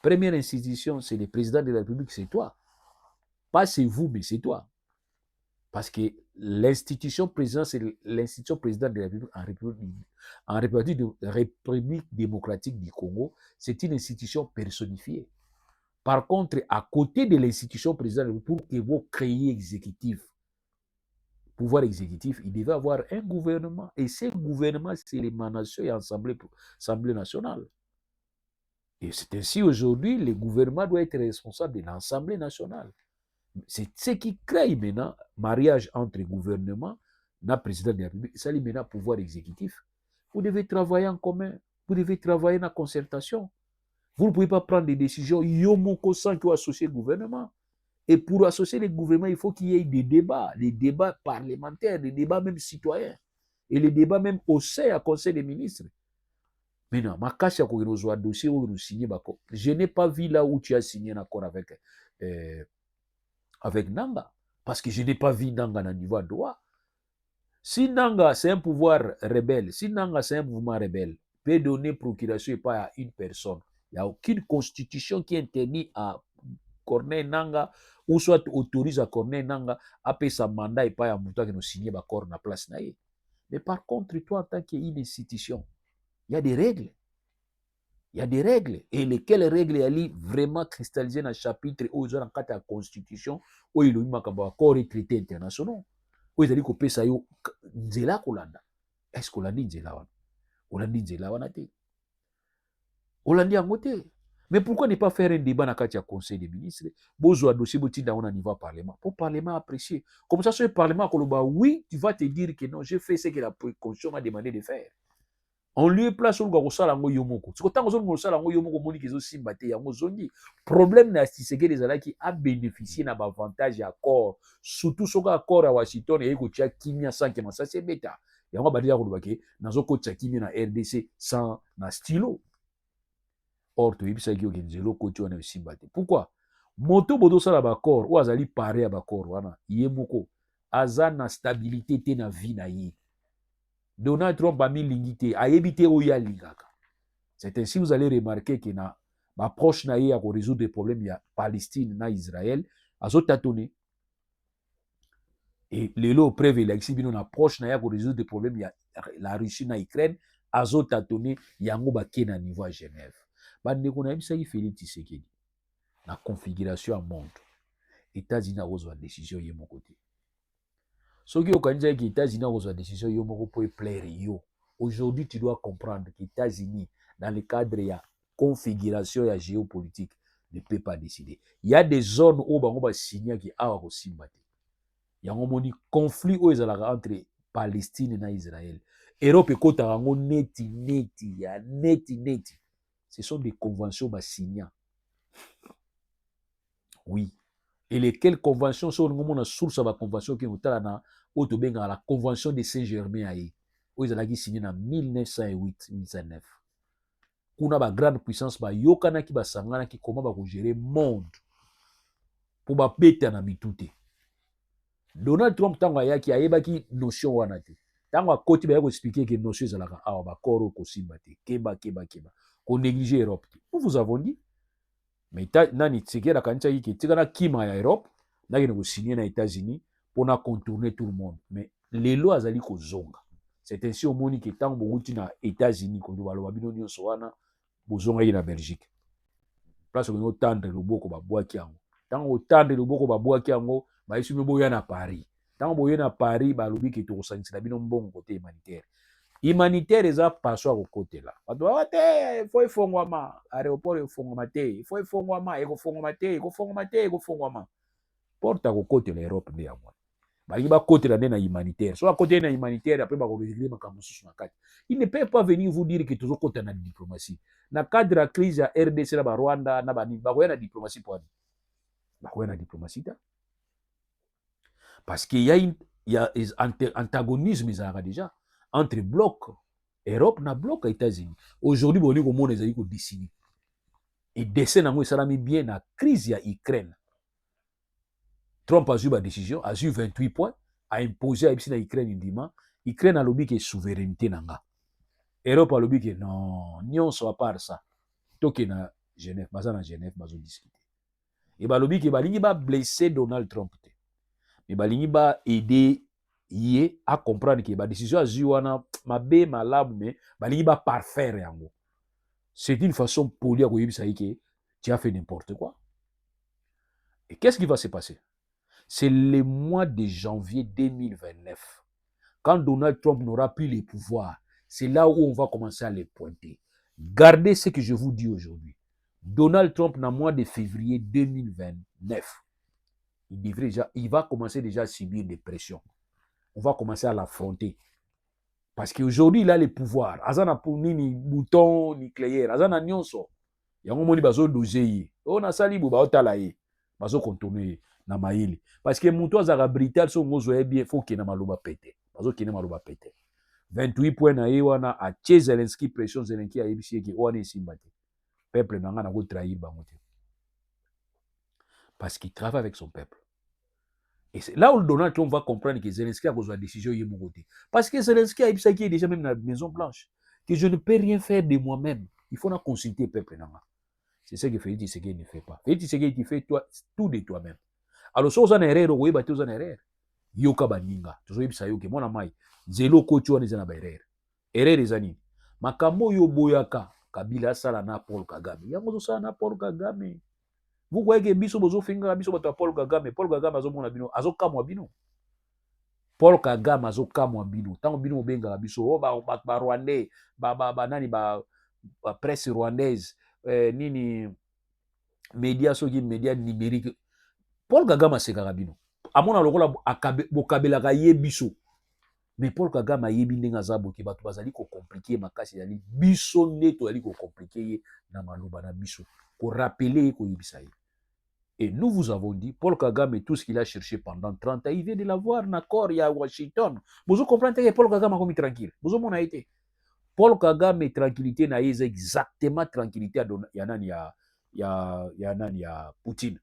Première institution, c'est le président de la République, c'est toi. Pas c'est vous, mais c'est toi. Parce que l'institution président, c'est l'institution président de la République République démocratique du Congo. C'est une institution personnifiée. Par contre, à côté de l'institution président, pour que vous créiez exécutif, pouvoir exécutif, il devait avoir un gouvernement. Et ce gouvernement, c'est l'émanation et l'Assemblée nationale. Et c'est ainsi aujourd'hui, le gouvernement doit être responsable de l'Assemblée nationale. C'est ce qui crée maintenant mariage entre gouvernement et le président de la République. Ça lui maintenant pouvoir exécutif. Vous devez travailler en commun. Vous devez travailler en concertation. Vous ne pouvez pas prendre des décisions yomoko sans que vous associez le gouvernement. Et pour associer le gouvernement, il faut qu'il y ait des débats parlementaires, des débats même citoyens, et les débats même au sein du Conseil des ministres. Maintenant, dossier où nous signons, je n'ai pas vu là où tu as signé un accord avec Nanga, parce que je n'ai pas vu Nanga à niveau droit. Si Nanga c'est un pouvoir rebelle, si Nanga c'est un mouvement rebelle, peut donner procuration et pas à une personne. Il n'y a aucune constitution qui interdit à Corneille Nanga ou soit autorise à Corneille Nanga à payer sa mandat et pas à Mouta qui nous signe l'accord na place naïe. Mais par contre, toi en tant qu'une institution, il y a des règles. Il y a des règles. Et lesquelles règles sont vraiment cristallisées dans le chapitre où ils ont en la constitution, où ils ont accord et traités internationaux. Où ils ont dit que ça yo nzela kolanda. Est-ce qu'on l'a dit nzela? On l'a dit nzela wana te. On l'a dit en côté. Mais pourquoi ne pas faire un débat dans le Conseil des ministres? Besoin dossier botinda on a niveau parlement. Pour le parlement apprécier. Comme ça, sur le parlement, oui, tu vas te dire que non, j'ai fait ce que la Constitution m'a demandé de faire. En lieu et place, on va faire un yomoko. C'est quand on va faire un yomoko, on dit qu'ils ont simbaté. Le problème, c'est que les Alaki a bénéficié d'un avantage accord. Surtout sur l'accord à Washington et que tu as Kimia sans que ça c'est bêta. Et on va dire que nous avons Kimia na RDC sans na stylo. Or, tu as dit que Nzelo Kocho na simbaté. Pourquoi? Moto bodo sala bakor ou azali paré à bakor wana yemoko azana stabilité te na vie na ye. Donald Trump a mis l'ingité, a évité où il y a l'ingaka. C'est ainsi que vous allez remarquer que na approche na ye pour résoudre des problèmes, il y a Palestine, na Israël, à tâtonné. Et les lots preuve il a une approche na ye pour résoudre des problèmes, il y a la Russie na Ukraine, à tâtonné, il y a un na niveau à Genève. Bande qu'on a eu ça qui fait Tshisekedi. La configuration à monde. États-Unis a besoin de décision de mon côté. Ce qui est que les États-Unis ont besoin de décision pour plaire. Aujourd'hui, tu dois comprendre que les États-Unis, dans le cadre de la configuration et géopolitique, ne peuvent pas décider. Il y a des zones où on va signer qui a aussi battu. Il y a un conflit entre Palestine et Israël. L'Europe est neti. Ce sont des conventions qui signées. Oui. Et lesquelles conventions sont une source de la convention qui est la convention de Saint-Germain où ils ont signé en 1908-1909. Kuna ba grande puissance ba yokana ki ba sangana ki comment ba gérer monde pour ba beta na mitute. Donald Trump tango yaki ayeba ki notion wana te. Tango akoti ba yako expliquer que notion ezalaka awa ba koro ko simba te. Keba. Ko négliger Europe. Nous vous avons dit. Mais nani tseke la kancha yiki tika kima ya Europe na ko signer na États-Unis pour contourner tout le monde. Mais les lois azali ko zonga. C'est ainsi au moni que tango bouti na États-Unis ko ba loba bino nyonso wana bozonga yi na Belgique. Place ko tendre loboko ba boaki yango. Tango tendre loboko ba boaki yango ba isu boya na Paris. Tango boya na Paris ba lobi ke to kosanisela bino mbongo côté humanitaire. Humanitaire eza paso à côté là. Bato ba te faut ifongwama aéroport ifongwama te, faut ifongwama ekofongwama. Porta ko côté l'Europe nde yango. Ba yiba côté la na humanitaire. So à côté na humanitaire après ba ko régler makambo susu na kati. Il ne peut pas venir vous dire que toujours côté na diplomatie. Na cadre la crise ya RDC na ba Rwanda na ba ni ba ko na diplomatie pour ba ko na diplomatie ta. Parce qu'il y a antagonisme ça déjà entre blocs Europe na bloc États-Unis. Aujourd'hui, on est au monde, ils ont décidé. et dessin nango esalami bien na crise ya Ukraine. Trump a eu ma décision, a eu 28 points, a imposé à Ukraine indima. Ukraine a lobby que souveraineté nanga. Europe a lobby que non, non soit pas ça. Toké na Genève, baza na Genève, bazo discuter. Et ba lobby que balingi ba blesser Donald Trump. Mais balingi ba aider yé à comprendre que ba décision a eu wana mabe malabu mais balingi ba parfaire yango. C'est une façon polie à koyebisa que tu as fait n'importe quoi. Et qu'est-ce qui va se passer? C'est le mois de janvier 2029. Quand Donald Trump n'aura plus les pouvoirs, c'est là où on va commencer à les pointer. Gardez ce que je vous dis aujourd'hui. Donald Trump, dans le mois de février 2029, il va commencer déjà à subir des pressions. On va commencer à l'affronter. Parce qu'aujourd'hui, il a les pouvoirs. Azana ni bouton nucléaire. Azana nyonso. Yango moni bazo doser. On a sali bo ba otalaye. Bazo contourner na maili. Parce que muto azaka brital so ngozo bien faut que na maloba pété. Bazo kine maloba pété. 28 points na yewana a Zelensky pression Zelensky a yebisi ki wana simbati. Peuple nanga na go trahir bango te. Parce qu'il travaille avec son peuple. Et c'est là où Donald Trump va comprendre que Zelensky a besoin de décision yé côté. Parce que Zelensky a yebisi ki est déjà même dans la Maison Blanche que je ne peux rien faire de moi-même. Il faut consulter le peuple nanga. C'est ce que Félix Tshisekedi ne fait pas. Félix Tshisekedi tu fais toi tout de toi-même. Alors si vous avez une erreur, vous avez une erreur. Yoka baninga. Toujours yebisa yoke mona mai. Zelo kochu wana zana ba erreur. Erreur ezani. Makambo yo boyaka Kabila sala na Paul Kagame. Yango zo sala na Paul Kagame. Vous voyez que biso bozo finga biso bato Paul Kagame. Paul Kagame azomona bino, azokamwa bino. Paul Kagame azokamwa bino. Tango bino benga biso o ba Rwandais, nani ba presse rwandaise, nini média soki média numérique. Paul Kagame asekaka bino. Amona lokola bokabelaka ye biso. Mais Paul Kagame a yebi ndenga zabo ki bato bazali ko compliquer makasi yali biso neto yali ko compliquer na maloba na biso ko rappeler ko yebisa ye. Et nous vous avons dit Paul Kagame et tout ce qu'il a cherché pendant 30 ans il vient de l'avoir en accord à Washington. Vous comprenez que Paul Kagame a comme tranquille. Vous mon a été. Paul Kagame tranquillité na yeza exactement tranquillité ya nani ya Poutine.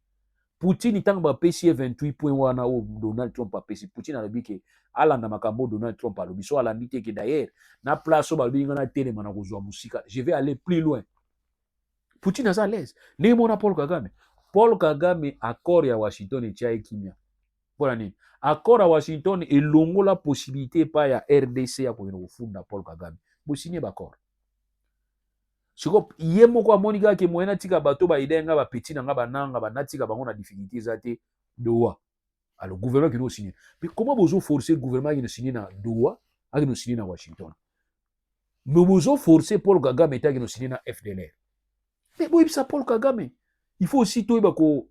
Poutine tant ba PC 28 points wana o Donald Trump a PC Poutine a lobi ke alanda makambo Donald Trump a lobi so alandi te ke d'ailleurs na place ba lobi ngana tele mana kozwa musika je vais aller plus loin. Poutine est à l'aise. Ne mona Paul Kagame. Paul Kagame accord ya Washington et tia ekimia. Pour nini? Accord à Washington et longo la possibilité pa ya RDC ya ko funda Paul Kagame. Bo signer ba accord. Siko ye moko amoni kaka ke moyena tika bato ba idée nga ba petit nga ba nanga ba natika bango na difficulté zate Doha. Alors gouvernement qui nous signer. Mais comment bozo forcer le gouvernement qui nous signer na Doha, qui nous signer na Washington? Mais bozo forcer Paul Kagame qui nous signer na FDLR. Mais boy ça Paul Kagame. Il faut aussi toi bako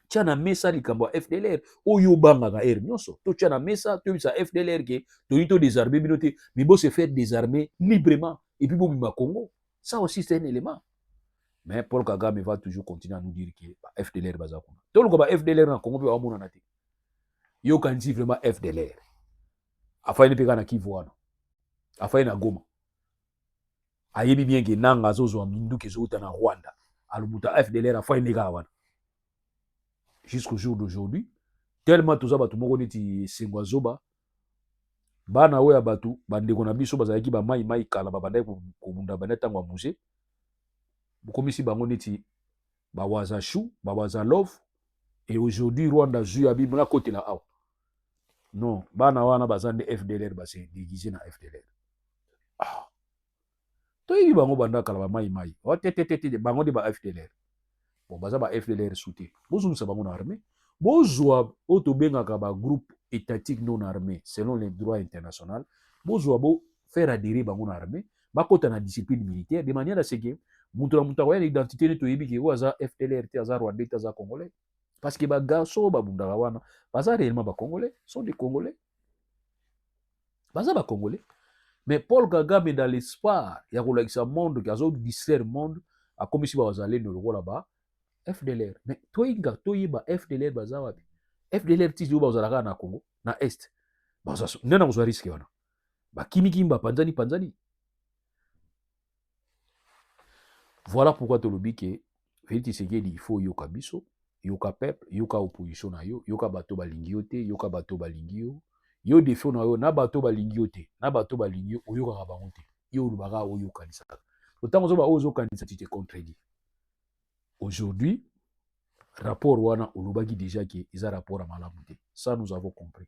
tia na mesa likambo FDLR oyo banga ga air nyonso. To tia na mesa to bisa FDLR ke to désarmer binoté, mais bo se faire désarmer librement et puis bo bima Congo. Ça aussi, c'est un élément. Mais Paul Kagame va toujours continuer à nous dire que FDLR baza kuna. Tout le monde FDLR na Congo pe wa mona nati. Yo kan dit vraiment FDLR. Afa ni peka na Kivu wana. Afa na Goma. Ayebi bien que nanga zozo mindu ke zota na Rwanda. Alubuta FDLR afa ni ka wana. Jusqu'au jour d'aujourd'hui, tellement tout ça batu moko neti sengwa zoba. Bana oya batu bandeko na biso bazalaki ba mai kala babandai ko bunda baneta ngwa musée. Bukomisi bango neti bawaza chou, bawaza love et aujourd'hui Rwanda zu abi mona côté là awa. Non, bana wana bazande FDLR base déguisé na FDLR. Ah. Toyi bango banda kala ba mai. O tete bango de ba FDLR. Bon baza ba FDLR souté. Bozo musa bango na armée. Bozwa auto bengaka ba groupe étatique non armé selon les droits internationaux. Bozwa bo faire adhérer bango na armée, ba kota na discipline militaire de manière à ce que mutu na identité neto yebi ke waza FDLR te aza Rwandais te aza Congolais. Parce que ba gaso ba bundaka wana baza réellement ba Congolais, sont des Congolais. Baza ba Congolais. Mais Paul Kagame dans l'espoir ya kolakisa monde ki azo distraire monde a comme si ba wazale no lokola ba FDLR. Mais toyinga toyiba FDLR baza wapi? FDLR ti zo bazalaka na Congo na Est. Baza nena kozwa risque wana. Ba kimikimba panzani. Voilà pourquoi tolobi ke Félix Tshisekedi il faut yoka biso, yoka peuple, yoka opposition na yo, yoka bato balingi yo te, yoka bato balingi yo. Yo defo na yo na bato balingi yo te, na bato balingi yo oyoka bango te. Yo lubaka oyoka nisaka. Autant ozo ba ozo kanisa tu te contredis. Aujourd'hui, rapport wana olubaki déjà que ils a rapport à malamu te. Ça nous avons compris.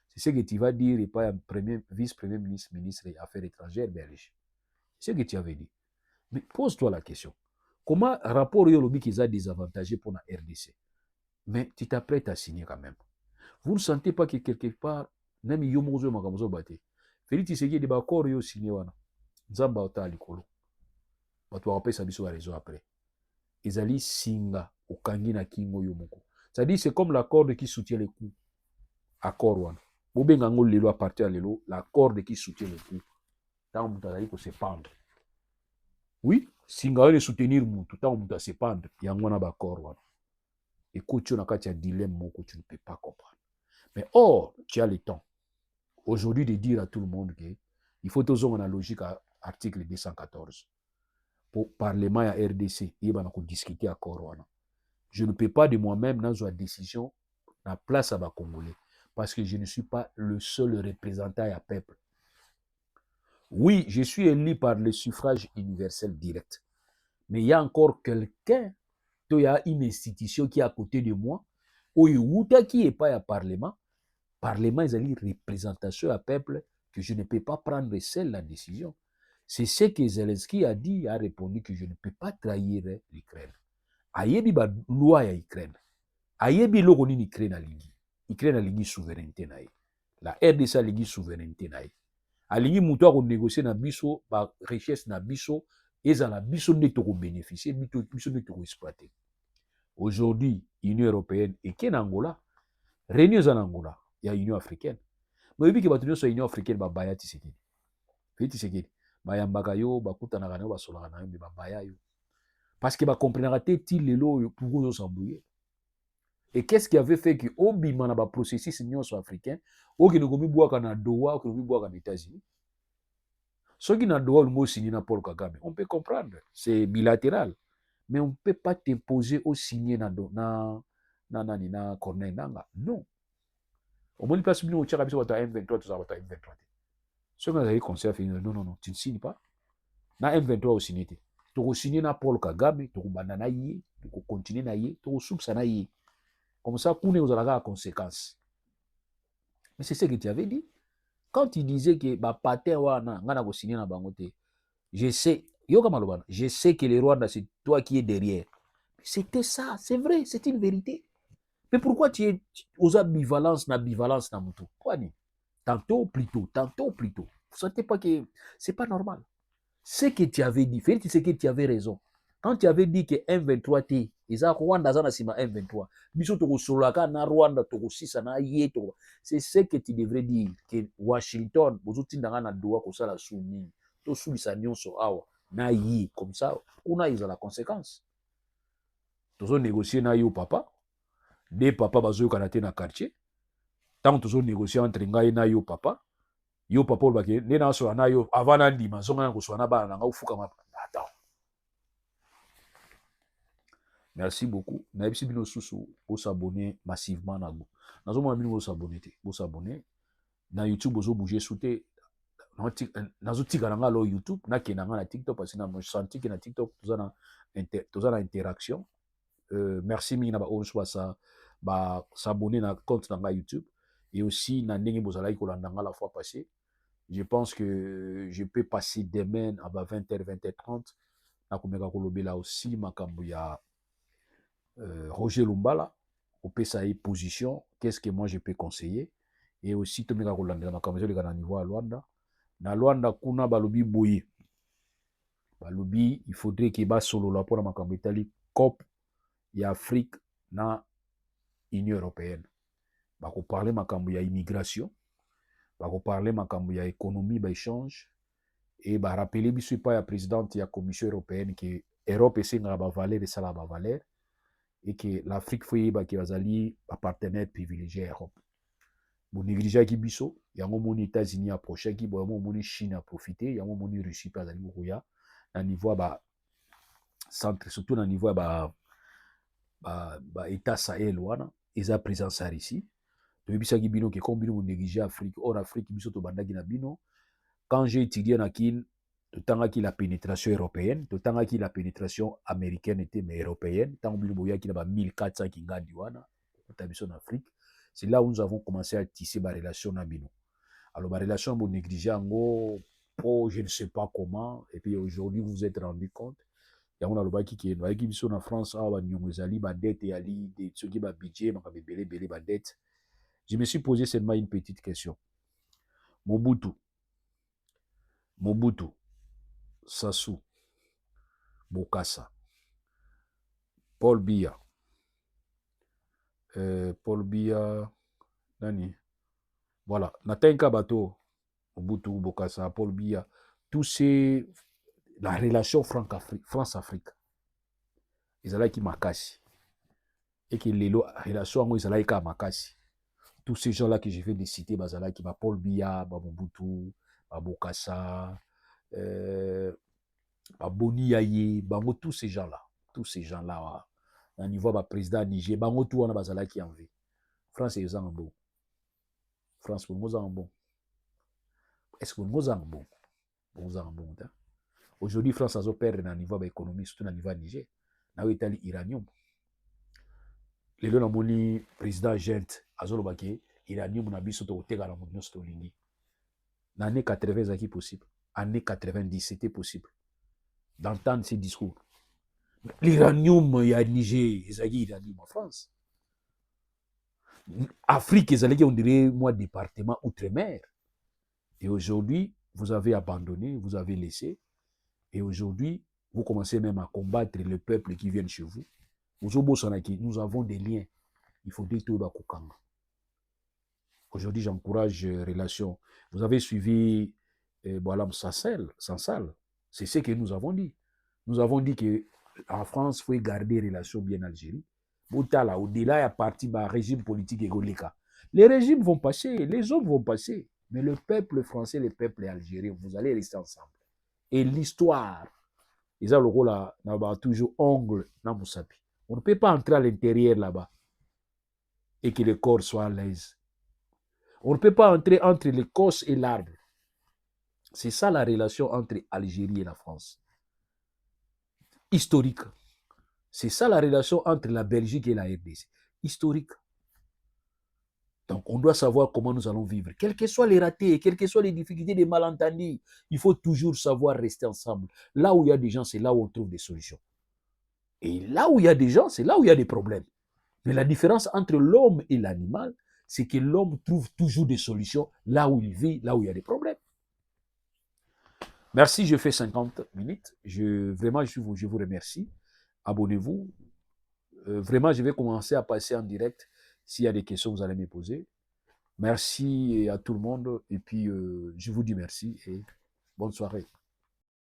C'est ce que tu vas dire et pas un premier vice-premier ministre, ministre des Affaires étrangères belge. C'est ce que tu avais dit. Mais pose-toi la question. Comment rapport yolobi qu'ils a désavantagé pour la RDC? Mais tu t'apprêtes à signer quand même. Vous ne sentez pas que quelque part, même yomozo makamozo bate. Félix Tshisekedi ba accord yo signé wana. Nzamba ota likolo. Bato rappelle sa biso la raison après. Ezali singa okangi na kingo yo moko. C'est-à-dire c'est comme la corde qui soutient le cou. Accord wana. Bobenga ngo lelo à partir lelo, la corde qui soutient le cou. Tant mutu azali ko se pendre. Oui, singa wana soutenir mutu, tant mutu a se pendre, yango na ba accord wana. Écoute, tu n'as qu'à dilemme moko, tu ne peux pas comprendre. Mais or, tu as le temps aujourd'hui de dire à tout le monde que il faut toujours une logique à article 214 pour parlement à RDC et ben on discuter accord wana. Je ne peux pas de moi-même dans une décision la place à Congolais parce que je ne suis pas le seul représentant à peuple. Oui, je suis élu par le suffrage universel direct. Mais il y a encore quelqu'un, il y a une institution qui est à côté de moi, qui n'est pas à Parlement. Parlement, ils ont une représentation à peuple que je ne peux pas prendre seul la décision. C'est ce que Zelensky a dit, a répondu que je ne peux pas trahir l'Ukraine. Ayebi ba loi ya Ukraine. Ayebi loko ni Ukraine alingi. Ukraine alingi souveraineté na ye. La RDC alingi souveraineté na ye. Alingi mutu ako négocier na biso ba richesse na biso ezala biso nde toko bénéficier biso nde toko exploiter. Aujourd'hui, Union européenne et en Angola, réunion en Angola, il y a Union africaine. Mais depuis que bato nyonso Union africaine ba baya Tshisekedi. Félix Tshisekedi bayambaka yo bakutanaka na yo basolaka na yo mbe babaya yo. Parce que ba comprendra te ti lelo pour vous s'embrouiller. Et qu'est-ce qui avait fait que obima na ba processus nyonso africain oki ne komi bwaka na Doha oki komi bwaka na États-Unis. Soki na Doha le signé na Paul Kagame, on peut comprendre, c'est bilatéral. Mais on ne peut pas t'imposer au signer na Corneille Nanga. Non. Au moins, place où tu as M23, tu as M23. Ce qu'on a dit, conseil, non, tu ne signes pas. Na M23 au signé. Tu as signé na Paul Kagame, tu as banana yé, tu as continué na yé, tu as soupçonné yé. Comme ça, pour nous, la conséquence. Mais c'est ce que tu avais dit. Quand tu disais que je sais, je sais que les Rwandais, c'est toi qui es derrière. C'était ça, c'est vrai, c'est une vérité. Mais pourquoi tu es aux ambivalences, na mutu? Quoi ni? Tantôt, plutôt. Vous ne sentez pas que c'est pas normal. Ce que tu avais dit, Félix, c'est que tu avais raison. Quand tu avais dit que M23 T, Rwanda M23, c'est ce que tu devrais dire, que Washington, comme ça, on a la conséquence. Nous avons négocié na yo papa, des papa bazo kanate na quartier, tant nous avons négocié entre ngai na yo papa olbake, nena so na yo avant na ndima, zonga ko so na bana nga ufuka ma. Attends. Merci beaucoup. Na bisi bino susu pour s'abonner massivement na go. Nazo mo bino s'abonner te, pour s'abonner. Na YouTube ozo bouger souté. Nazo tika nga lo YouTube, na kenanga na TikTok parce que na mo senti que na TikTok tozana interaction. Merci mingi na ba onso ça ba s'abonner na compte na YouTube et aussi na ndenge bozala ikolanda nga la fois passée. Je pense que je peux passer demain à 20h, 20h30. Na komeka kolobela aussi makambo ya Roger Lumbala, au PSAI position, qu'est-ce que moi je peux conseiller? Et aussi, tomeka kolanda makambo ya na niveau à Luanda. Na Luanda kuna balobi boye. Balobi, il faudrait que ba solo la pour makambo Italie COP ya Afrique na Union européenne. Bako parler makambo ya immigration. Bako parler makambo ya économie ba échange et ba rappeler biso pas ya présidente ya commission européenne que Europe essaie na ba valeur et ça la ba valeur et que l'Afrique faut ba ki bazali ba partenaire privilégié Europe. Bon négliger ki biso yango moni États-Unis approcher ki bo moni Chine a profiter yango moni Russie pas azali koya na niveau ba centre surtout na niveau ba État Sahel wana eza présence à ici. Toyebisaki bino ke comme bino négliger Afrique, or Afrique biso to bandaki na bino. Quand j'ai étudié na kin, totangaki la pénétration européenne, totangaki la pénétration américaine était mais européenne, tant bino boyaki na ba 1400 kingandi wana, en Afrique. C'est là où nous avons commencé à tisser des relations na bino. Alors ma relation bon négliger ango oh, je ne sais pas comment, et puis aujourd'hui vous vous êtes rendu compte. Ya on a lobaki ki bayaki biso na France awa nyongo ezali ba dette yali de soki ba budget ba belé ba dette. Je me suis posé seulement une petite question. Mobutu, Sassou, Bokassa, Paul Biya, Nani, voilà, Natenka Bato, Mobutu, Bokassa, Paul Biya, tous ces, la relation France-Afrique, ils allaient qui makasi, et que les relations, ils allaient qui makasi. Tous ces gens-là que je viens de citer, Bazala, qui va Paul Biya, Mobutu, Bokassa, Boni Yaye, Bango, tous ces gens-là, on y voit le président Niger, Bango, tout on a Bazala qui en veut. France est en bon. France, pour nous en bon. Est-ce que nous en bon? Nous en bon. Aujourd'hui, France a perdu dans le niveau de l'économie, surtout dans le niveau de Niger. Dans l'Italie, iranium. Les deux, le président Gent, Azolobake, iranium, on a vu surtout au Tega, la Mounion, c'était au Lingui. Dans l'année 80, c'est possible. Année 90, c'était possible d'entendre ces discours. L'iranium, il y a Niger, il y a l'iranium en France. Afrique, on dirait, moi, département outre-mer. Et aujourd'hui, vous avez abandonné, vous avez laissé. Et aujourd'hui, vous commencez même à combattre le peuple qui vient chez vous. Nous avons des liens. Il faut dire tout Kukanga. Aujourd'hui, j'encourage relations. Vous avez suivi Boalam Sansal. C'est ce que nous avons dit. Nous avons dit qu'en France, il faut garder des relations bien Algérie. Au-delà, il y a parti du régime politique égolika. Les régimes vont passer, les hommes vont passer. Mais le peuple français, le peuple algérien, vous allez rester ensemble. Et l'histoire, ils ont le rôle là, toujours ongle dans Moussapi. On ne peut pas entrer à l'intérieur là-bas et que le corps soit à l'aise. On ne peut pas entrer entre l'Écosse et l'arbre. C'est ça la relation entre Algérie et la France. Historique. C'est ça la relation entre la Belgique et la RDC. Historique. Donc, on doit savoir comment nous allons vivre. Quels que soient les ratés, quelles que soient les difficultés, les malentendus, il faut toujours savoir rester ensemble. Là où il y a des gens, c'est là où on trouve des solutions. Et là où il y a des gens, c'est là où il y a des problèmes. Mais la différence entre l'homme et l'animal, c'est que l'homme trouve toujours des solutions là où il vit, là où il y a des problèmes. Merci, je fais 50 minutes. Vraiment, je vous remercie. Abonnez-vous. Vraiment, je vais commencer à passer en direct. S'il y a des questions, vous allez me poser. Merci à tout le monde. Et puis, je vous dis merci et bonne soirée.